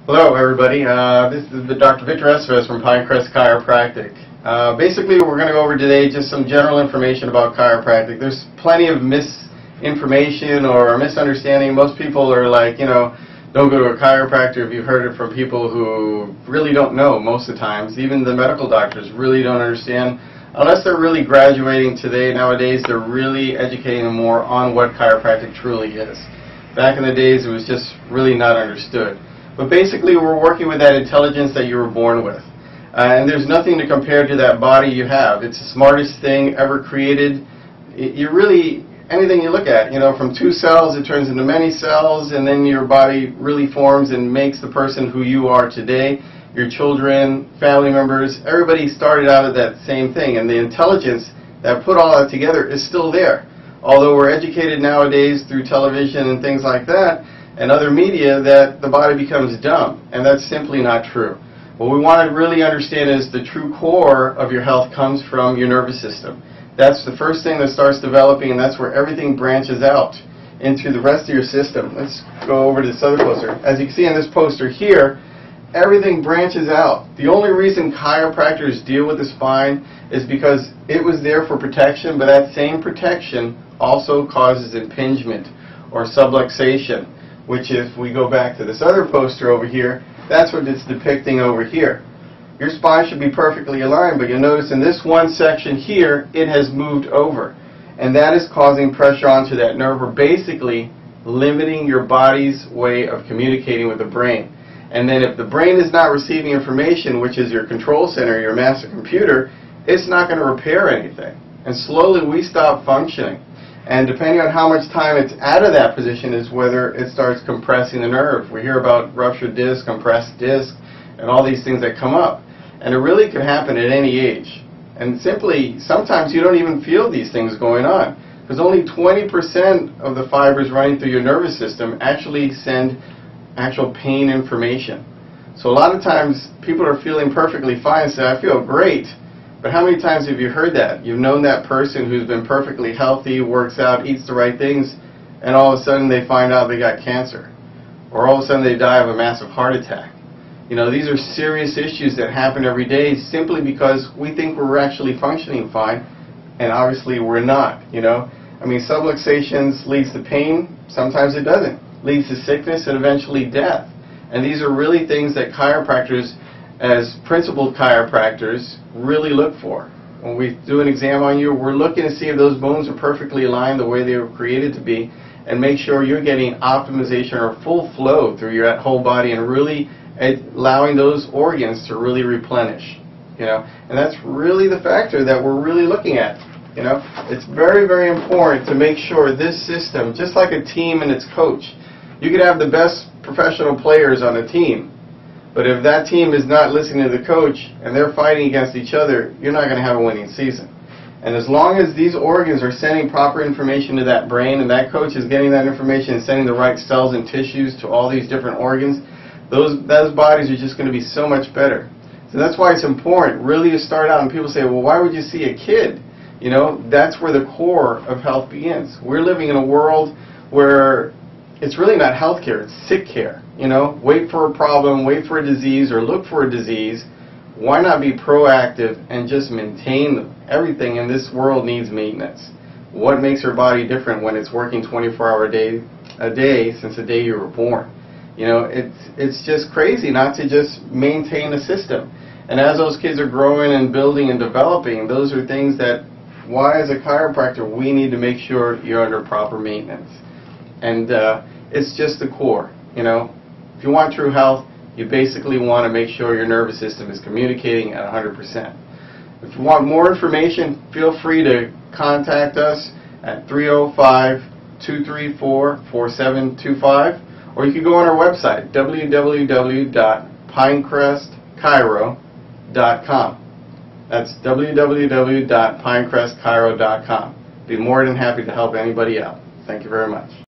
Hello everybody, this is the Dr. from Pinecrest Chiropractic. Basically we're going to go over today just some general information about chiropractic. There's plenty of misinformation or misunderstanding. Most people are like, don't go to a chiropractor if you've heard it from people who really don't know most of the times. Even the medical doctors really don't understand. Unless they're really graduating today, nowadays, they're really educating them more on what chiropractic truly is. Back in the days, it was just really not understood. But basically, we're working with that intelligence that you were born with. And there's nothing to compare to that body you have. It's the smartest thing ever created. Anything you look at, from 2 cells, it turns into many cells, and then your body really forms and makes the person who you are today. Your children, family members, everybody started out of that same thing. And the intelligence that put all that together is still there. Although we're educated nowadays through television and things like that, and other media, that the body becomes dumb, and that's simply not true. What we want to really understand is the true core of your health comes from your nervous system. That's the first thing that starts developing, and that's where everything branches out into the rest of your system. Let's go over to this other poster. As you can see in this poster here, everything branches out. The only reason chiropractors deal with the spine is because it was there for protection, but that same protection also causes impingement or subluxation, which if we go back to this other poster over here, that's what it's depicting over here. Your spine should be perfectly aligned, but you'll notice in this one section here, it has moved over. And that is causing pressure onto that nerve, or basically limiting your body's way of communicating with the brain. And then if the brain is not receiving information, which is your control center, your master computer, it's not going to repair anything. And slowly we stop functioning. And depending on how much time it's out of that position is whether it starts compressing the nerve. We hear about ruptured disc, compressed disc, and all these things that come up. And it really can happen at any age. And simply, sometimes you don't even feel these things going on, because only 20% of the fibers running through your nervous system actually send actual pain information. So a lot of times people are feeling perfectly fine and say, I feel great. But how many times have you heard that? You've known that person who's been perfectly healthy, works out, eats the right things, and all of a sudden they find out they got cancer. Or all of a sudden they die of a massive heart attack. These are serious issues that happen every day simply because we think we're actually functioning fine, and obviously we're not, subluxations leads to pain, sometimes it doesn't. Leads to sickness and eventually death. And these are really things that chiropractors, as principled chiropractors, really look for. When we do an exam on you, we're looking to see if those bones are perfectly aligned the way they were created to be, and make sure you're getting optimization or full flow through your whole body and really allowing those organs to really replenish. And that's really the factor that we're really looking at. It's very, very important to make sure this system, just like a team and its coach, you could have the best professional players on a team, but if that team is not listening to the coach and they're fighting against each other, you're not going to have a winning season. And as long as these organs are sending proper information to that brain, and that coach is getting that information and sending the right cells and tissues to all these different organs, those bodies are just going to be so much better. So that's why it's important really to start out, and people say, well, why would you see a kid? That's where the core of health begins. We're living in a world where it's really not health care, it's sick care. Wait for a problem, wait for a disease, or look for a disease. Why not be proactive and just maintain them? Everything in this world needs maintenance. What makes your body different when it's working 24 hours a day since the day you were born? It's just crazy not to just maintain a system. And as those kids are growing and building and developing, those are things that, why as a chiropractor, we need to make sure you're under proper maintenance. And it's just the core. If you want true health, you basically want to make sure your nervous system is communicating at 100%. If you want more information, feel free to contact us at 305-234-4725, or you can go on our website, www.pinecrestchiro.com. That's www.pinecrestchiro.com. Be more than happy to help anybody out. Thank you very much.